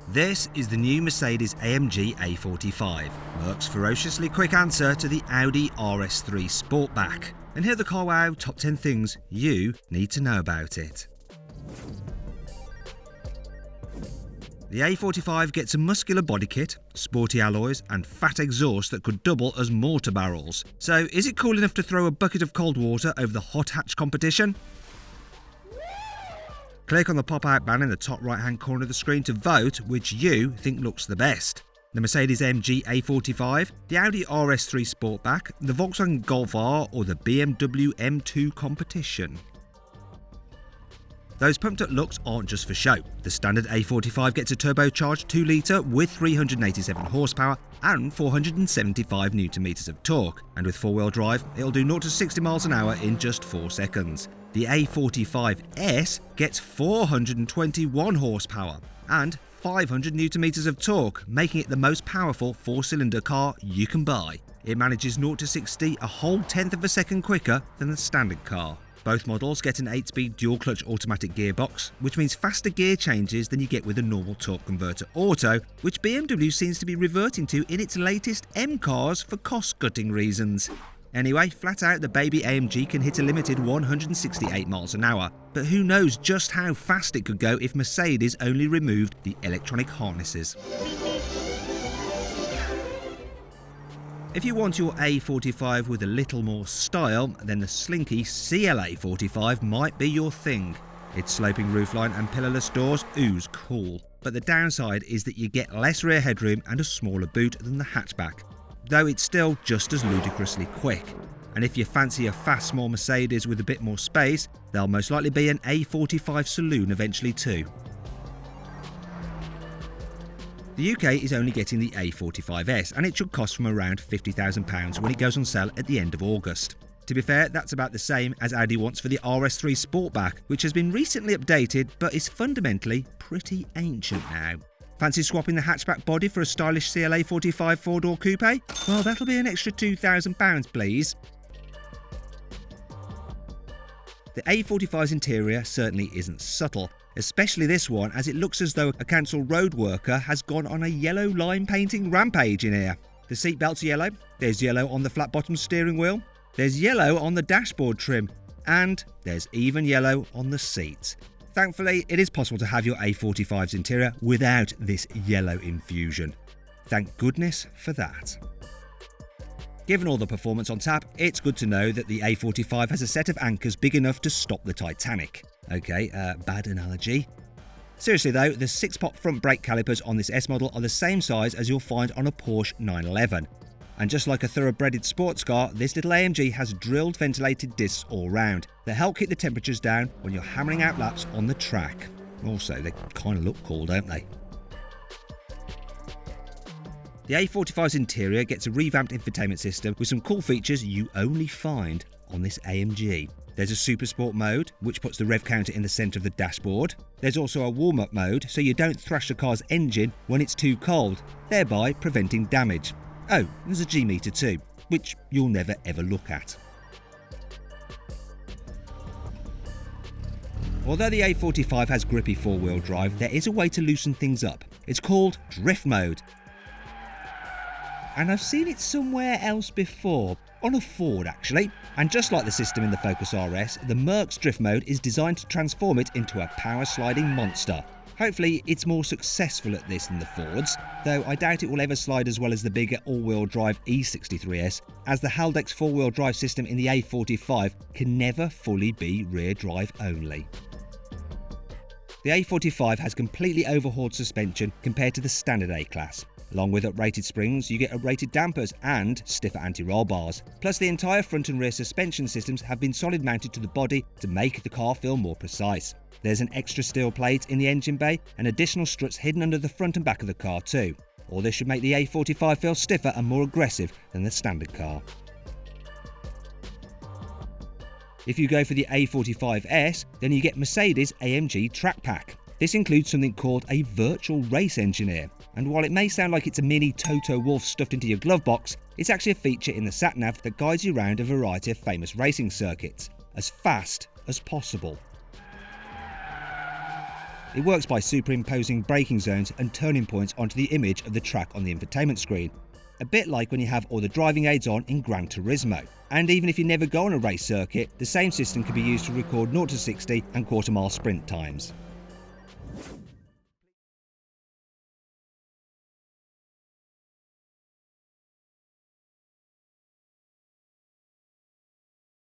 This is the new Mercedes-AMG A45, Merc's ferociously quick answer to the Audi RS3 Sportback. And here are the carwow top 10 things you need to know about it. The A45 gets a muscular body kit, sporty alloys and fat exhaust that could double as mortar barrels. So is it cool enough to throw a bucket of cold water over the hot hatch competition? Click on the pop-out banner in the top right-hand corner of the screen to vote which you think looks the best. The Mercedes-AMG A45, the Audi RS3 Sportback, the Volkswagen Golf R or the BMW M2 competition. Those pumped-up looks aren't just for show. The standard A45 gets a turbocharged 2-litre with 387 horsepower and 475 Nm of torque, and with four-wheel drive, it'll do 0 to 60 miles an hour in just 4 seconds. The A45S gets 421 horsepower and 500 Nm of torque, making it the most powerful 4-cylinder car you can buy. It manages 0 to 60 a whole tenth of a second quicker than the standard car. Both models get an 8-speed dual-clutch automatic gearbox, which means faster gear changes than you get with a normal torque converter auto, which BMW seems to be reverting to in its latest M cars for cost-cutting reasons. Anyway, flat out the baby AMG can hit a limited 168 miles an hour, but who knows just how fast it could go if Mercedes only removed the electronic harnesses. If you want your A45 with a little more style, then the slinky CLA45 might be your thing. Its sloping roofline and pillarless doors ooze cool, but the downside is that you get less rear headroom and a smaller boot than the hatchback, though it's still just as ludicrously quick. And if you fancy a fast small Mercedes with a bit more space, there'll most likely be an A45 saloon eventually too. The UK is only getting the A45S and it should cost from around £50,000 when it goes on sale at the end of August. To be fair, that's about the same as Audi wants for the RS3 Sportback, which has been recently updated but is fundamentally pretty ancient now. Fancy swapping the hatchback body for a stylish CLA45 4-door coupe? Well, that'll be an extra £2,000 please. The A45's interior certainly isn't subtle, especially this one, as it looks as though a council road worker has gone on a yellow line painting rampage in here. The seatbelt's yellow, there's yellow on the flat bottom steering wheel, there's yellow on the dashboard trim, and there's even yellow on the seats. Thankfully, it is possible to have your A45's interior without this yellow infusion. Thank goodness for that. Given all the performance on tap, it's good to know that the A45 has a set of anchors big enough to stop the Titanic. Okay, bad analogy. Seriously though, the 6-pot front brake calipers on this S model are the same size as you'll find on a Porsche 911. And just like a thoroughbreded sports car, this little AMG has drilled ventilated discs all round that help keep the temperatures down when you're hammering out laps on the track. Also, they kind of look cool, don't they? The A45's interior gets a revamped infotainment system with some cool features you only find on this AMG. There's a Super Sport mode, which puts the rev counter in the centre of the dashboard. There's also a warm-up mode, so you don't thrash the car's engine when it's too cold, thereby preventing damage. Oh, there's a G-meter too, which you'll never ever look at. Although the A45 has grippy four-wheel drive, there is a way to loosen things up. It's called drift mode. And I've seen it somewhere else before, on a Ford actually. And just like the system in the Focus RS, the Merc's drift mode is designed to transform it into a power sliding monster. Hopefully it's more successful at this than the Fords, though I doubt it will ever slide as well as the bigger all-wheel drive E63S, as the Haldex four-wheel drive system in the A45 can never fully be rear drive only. The A45 has completely overhauled suspension compared to the standard A-Class. Along with uprated springs, you get uprated dampers and stiffer anti-roll bars. Plus, the entire front and rear suspension systems have been solid mounted to the body to make the car feel more precise. There's an extra steel plate in the engine bay and additional struts hidden under the front and back of the car too. All this should make the A45 feel stiffer and more aggressive than the standard car. If you go for the A45S, then you get Mercedes-AMG Track Pack. This includes something called a virtual race engineer, and while it may sound like it's a mini Toto Wolff stuffed into your glove box, it's actually a feature in the sat-nav that guides you around a variety of famous racing circuits, as fast as possible. It works by superimposing braking zones and turning points onto the image of the track on the infotainment screen, a bit like when you have all the driving aids on in Gran Turismo. And even if you never go on a race circuit, the same system can be used to record 0 to 60 and quarter-mile sprint times.